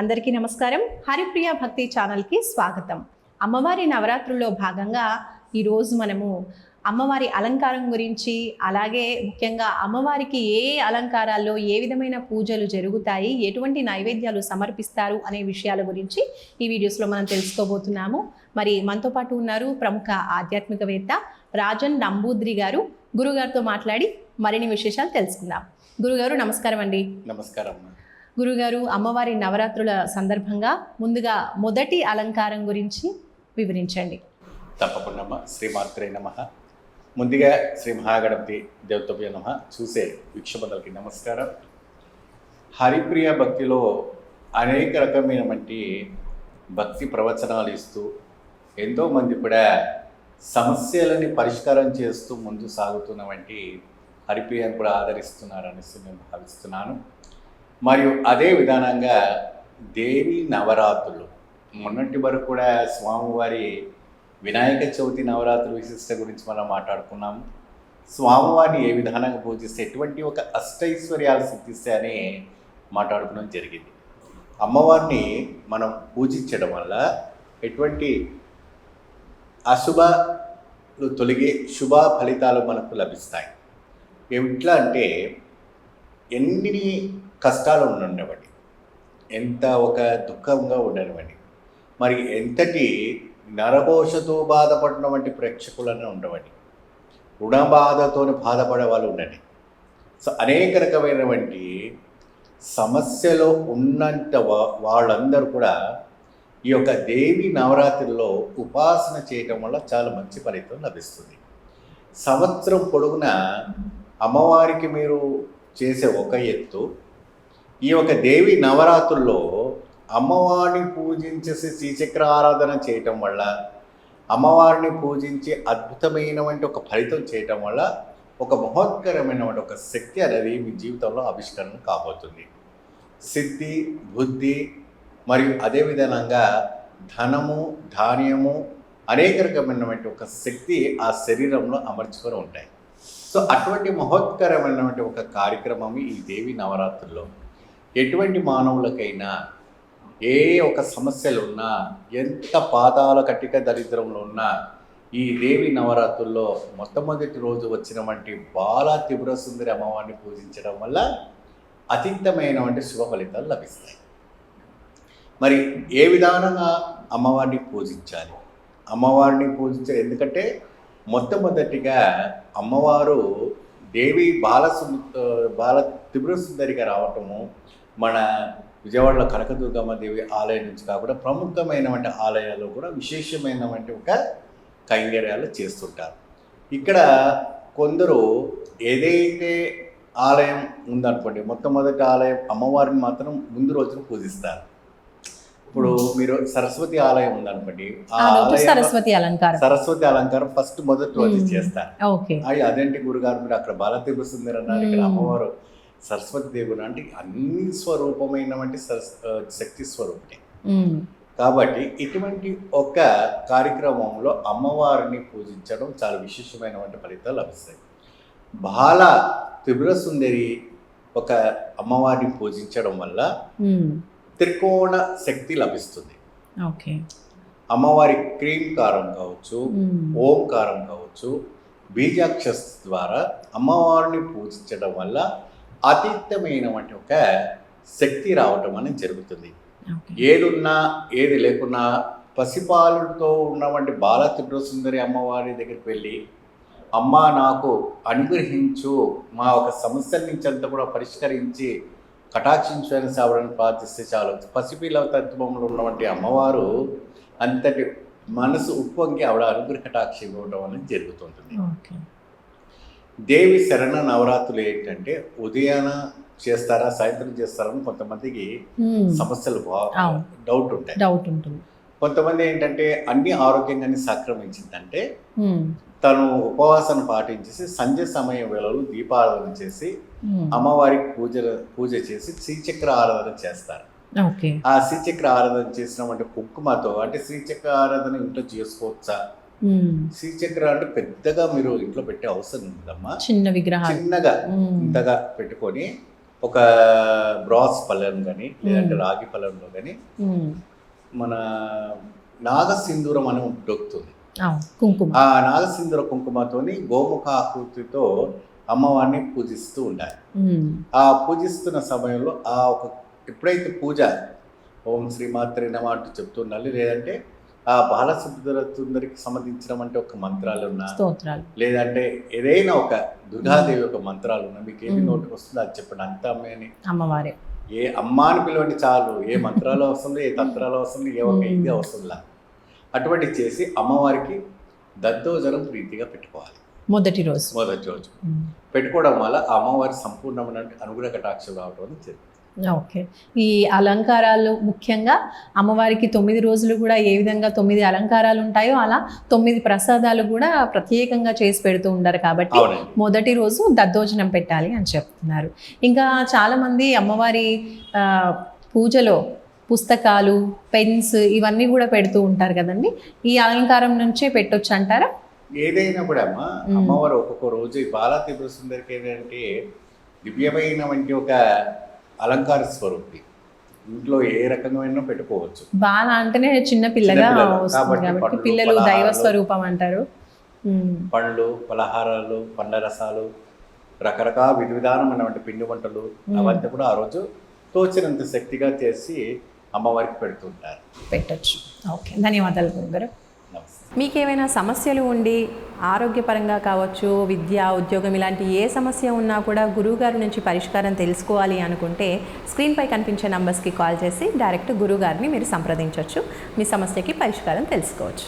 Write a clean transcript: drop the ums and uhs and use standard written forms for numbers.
అందరికీ నమస్కారం. హరిప్రియ భక్తి ఛానల్కి స్వాగతం. అమ్మవారి నవరాత్రుల్లో భాగంగా ఈరోజు మనము అమ్మవారి అలంకారం గురించి, అలాగే ముఖ్యంగా అమ్మవారికి ఏ అలంకారాల్లో ఏ విధమైన పూజలు జరుగుతాయి, ఎటువంటి నైవేద్యాలు సమర్పిస్తారు అనే విషయాల గురించి ఈ వీడియోస్లో మనం తెలుసుకోబోతున్నాము. మరి మనతో పాటు ఉన్నారు ప్రముఖ ఆధ్యాత్మికవేత్త రాజన్ నంబూద్రి గారు. గురుగారితో మాట్లాడి మరిన్ని విశేషాలు తెలుసుకుందాం. గురుగారు నమస్కారం అండి. నమస్కారం. గురుగారు, అమ్మవారి నవరాత్రుల సందర్భంగా ముందుగా మొదటి అలంకారం గురించి వివరించండి. తప్పకుండా. శ్రీమాత్రే నమః. ముందుగా శ్రీ మహాగణపతి దేవతభ్య నమః. చూసే వీక్షకులకి నమస్కారం. హరిప్రియ భక్తిలో అనేక రకమైనటువంటి భక్తి ప్రవచనాలు ఇస్తూ ఎంతోమంది కూడా సమస్యలని పరిష్కారం చేస్తూ ముందు సాగుతున్నటువంటి హరిప్రియను కూడా ఆదరిస్తున్నారనేసి నేను భావిస్తున్నాను. మరియు అదే విధానంగా దేవి నవరాత్రులు మొన్నటి వరకు కూడా స్వామివారి వినాయక చవితి నవరాత్రుల విశిష్ట గురించి మనం మాట్లాడుకున్నాము. స్వామివారిని ఏ విధానంగా పూజిస్తే ఎటువంటి ఒక అష్టైశ్వర్యాలు సిద్ధిస్తే అని మాట్లాడుకోవడం జరిగింది. అమ్మవారిని మనం పూజించడం వల్ల ఎటువంటి అశుభలు తొలగి శుభ ఫలితాలు మనకు లభిస్తాయి. ఎట్లా అంటే ఎన్ని కష్టాలు ఉండనివ్వండి, ఎంత ఒక దుఃఖంగా ఉండనివ్వండి, మరి ఎంతటి నరఘోషతో బాధపడిన వంటి ప్రేక్షకులను ఉండవండి, రుణ బాధతో బాధపడే వాళ్ళు ఉండండి. సో అనేక రకమైనటువంటి సమస్యలో ఉన్నంత వాళ్ళందరూ కూడా ఈ యొక్క దేవి నవరాత్రిలో ఉపాసన చేయటం వల్ల చాలా మంచి ఫలితం లభిస్తుంది. సంవత్సరం పొడుగునా అమ్మవారికి మీరు చేసే ఒక ఎత్తు, ఈ యొక్క దేవి నవరాత్రుల్లో అమ్మవారిని పూజించేసి శ్రీచక్ర ఆరాధన చేయటం వల్ల, అమ్మవారిని పూజించి అద్భుతమైనటువంటి ఒక ఫలితం చేయటం వల్ల ఒక మహోత్కరమైనటువంటి ఒక శక్తి అనేది మీ జీవితంలో ఆవిష్కరణ కాబోతుంది. సిద్ధి, బుద్ధి మరియు అదే విధంగా ధనము, ధాన్యము, అనేక రకమైనటువంటి ఒక శక్తి ఆ శరీరంలో అమర్చుకొని ఉంటాయి. సో అటువంటి మహోత్కరమైనటువంటి ఒక కార్యక్రమం ఈ దేవి నవరాత్రుల్లో ఎటువంటి మానవులకైనా ఏ ఒక సమస్యలు ఉన్నా, ఎంత పాదాల కట్టిక దరిద్రంలో ఉన్నా ఈ దేవి నవరాత్రుల్లో మొట్టమొదటి రోజు వచ్చినటువంటి బాలా త్రిపుర సుందరి అమ్మవారిని పూజించడం వల్ల అతీతమైనటువంటి శుభ ఫలితాలు లభిస్తాయి. మరి ఏ విధానంగా అమ్మవారిని పూజించాలి? అమ్మవారిని పూజించాలి ఎందుకంటే మొట్టమొదటిగా అమ్మవారు దేవి బాల త్రిపుర సుందరిగా రావటము మన విజయవాడలో కనకదుర్గమ్మ దేవి ఆలయం నుంచి కాకుండా ప్రముఖమైనటువంటి ఆలయాల్లో కూడా విశేషమైనటువంటి ఒక కైంకర్యాలు చేస్తుంటారు. ఇక్కడ కొందరు ఏదైతే ఆలయం ఉందనుకోండి, మొట్టమొదటి ఆలయం అమ్మవారిని మాత్రం ముందు రోజున పూజిస్తారు. ఇప్పుడు మీరు సరస్వతి ఆలయం ఉందనుకోండి, సరస్వతి అలంకారం ఫస్ట్ మొదటి రోజు చేస్తారు. అదేంటి గురుగారు మీరు అక్కడ బాలత్రిపుర సుందరి అన్నారు, ఇక్కడ అమ్మవారు సరస్వతి దేవుడు అంటే అన్ని స్వరూపమైనటువంటి శక్తి స్వరూపిణి. కాబట్టి ఇటువంటి ఒక కార్యక్రమంలో అమ్మవారిని పూజించడం చాలా విశేషమైనటువంటి ఫలితాలు లభిస్తాయి. బాల త్రిపుర సుందరి ఒక అమ్మవారిని పూజించడం వల్ల త్రికోణ శక్తి లభిస్తుంది. అమ్మవారి క్రీంకారం కావచ్చు, ఓంకారం కావచ్చు, బీజాక్షర ద్వారా అమ్మవారిని పూజించడం వల్ల అతీతమైనటువంటి ఒక శక్తి రావటం అనేది జరుగుతుంది. ఏదున్నా ఏది లేకున్నా పసిపాలుతో ఉన్నటువంటి బాల త్రిపుర సుందరి అమ్మవారి దగ్గరికి వెళ్ళి అమ్మ నాకు అనుగ్రహించు, మా ఒక సమస్యల నుంచి అంతా కూడా పరిష్కరించి కటాక్షించు అని సావడానికి ప్రార్థిస్తే చాలు. పసిపిల్ల తత్వంలో ఉన్నటువంటి అమ్మవారు అంతటి మనసు ఉప్పొంగి ఆవిడ అనుగ్రహ కటాక్షి ఇవ్వడం అనేది జరుగుతుంటుంది. దేవి శరణ నవరాత్రులు ఏంటంటే ఉదయాన చేస్తారా, సాయంత్రం చేస్తారా అని కొంతమందికి సమస్యలు డౌట్ ఉంటుంది. కొంతమంది ఏంటంటే అన్ని ఆరోగ్యంగానే సంక్రమించిందంటే తను ఉపవాసం పాటించేసి సంధ్య సమయం వేళలో దీపారాధన చేసి అమ్మవారికి పూజ చేసి శ్రీచక్ర ఆరాధన చేస్తారు. ఆ శ్రీచక్ర ఆరాధన చేసినటువంటి కుంకుమతో, అంటే శ్రీచక్ర ఆరాధన ఇంట్లో చేసుకోవచ్చా? శ్రీచక్ర అంటే పెద్దగా మీరు ఇంట్లో పెట్టే అవసరం ఉందమ్మా, చిన్న విగ్రహం చిన్నగా ఇంతగా పెట్టుకొని ఒక బ్రాస్ పళ్ళెం కానీ లేదంటే రాగి పళ్ళెంలో కానీ మన నాగసింధూరం అని దొరుకుతుంది. కుంకుమ. ఆ నాగసింధూర కుంకుమతోని గోముఖ ఆకృతితో అమ్మవారిని పూజిస్తూ ఉండాలి. ఆ పూజిస్తున్న సమయంలో ఆ ఒక ఎప్పుడైతే పూజ ఓం శ్రీమాత్రే నమః అంటూ చెప్తుండాలి, లేదంటే ఆ బాలసుందరికి సంబంధించినటువంటి ఒక మంత్రాలు ఉన్నా, లేదంటే ఏదైనా ఒక దుర్గాదేవి ఒక మంత్రాలు ఉన్నా, మీకు ఏది నోటికి వస్తుందో అది చెప్పండి. అంత అమ్మని అమ్మవారే, ఏ అమ్మ అని పిలవండి చాలు. ఏ మంత్రాలు అవసరం, ఏ తంత్రాలు అవసరం, ఏ ఒక ఇది అవసరంలా అటువంటి చేసి అమ్మవారికి దద్దోజనం ప్రీతిగా పెట్టుకోవాలి. మొదటి రోజు పెట్టుకోవడం వల్ల ఆ అమ్మవారి సంపూర్ణమైన అనుగ్రహ కటాక్షం రావడం అని చెప్తుంది. ఓకే. ఈ అలంకారాలు ముఖ్యంగా అమ్మవారికి 9 రోజులు కూడా ఏ విధంగా 9 అలంకారాలు ఉంటాయో అలా 9 ప్రసాదాలు కూడా ప్రత్యేకంగా చేసి పెడుతూ ఉంటారు. కాబట్టి మొదటి రోజు దద్దోజనం పెట్టాలి అని చెప్తున్నారు. ఇంకా చాలామంది అమ్మవారి పూజలో పుస్తకాలు, పెన్స్ ఇవన్నీ కూడా పెడుతూ ఉంటారు కదండి. ఈ అలంకారం నుంచే పెట్టొచ్చు అంటారా? ఏదైనా కూడా అమ్మవారు ఒక్కొక్క రోజు బాలా త్రిపుర సుందరికి ఏంటంటే దివ్యమైన వంటి ఒక అలంకార స్వరూపి. ఇంట్లో ఏ రకంగా పెట్టుకోవచ్చు. బాల అంటేనే చిన్న పిల్లగా వస్తుంది కాబట్టి పిల్లలు దైవ స్వరూపం అంటారు. పండ్లు, పలహారాలు, పండ్ల రసాలు, రకరకాల విధానమైనటువంటి పిండి వంటలు అవన్నీ కూడా ఆ రోజు తోచినంత శక్తిగా చేసి అమ్మవారికి పెడుతుంటారు. పెట్టచ్చు. ఓకే, ధన్యవాదాలు గురుగారు. మీకు ఏమైనా సమస్యలు ఉండి ఆరోగ్యపరంగా కావచ్చు, విద్య, ఉద్యోగం ఇలాంటి ఏ సమస్య ఉన్నా కూడా గురువుగారి నుంచి పరిష్కారం తెలుసుకోవాలి అనుకుంటే స్క్రీన్పై కనిపించే నంబర్స్కి కాల్ చేసి డైరెక్ట్ గురువుగారిని మీరు సంప్రదించవచ్చు. మీ సమస్యకి పరిష్కారం తెలుసుకోవచ్చు.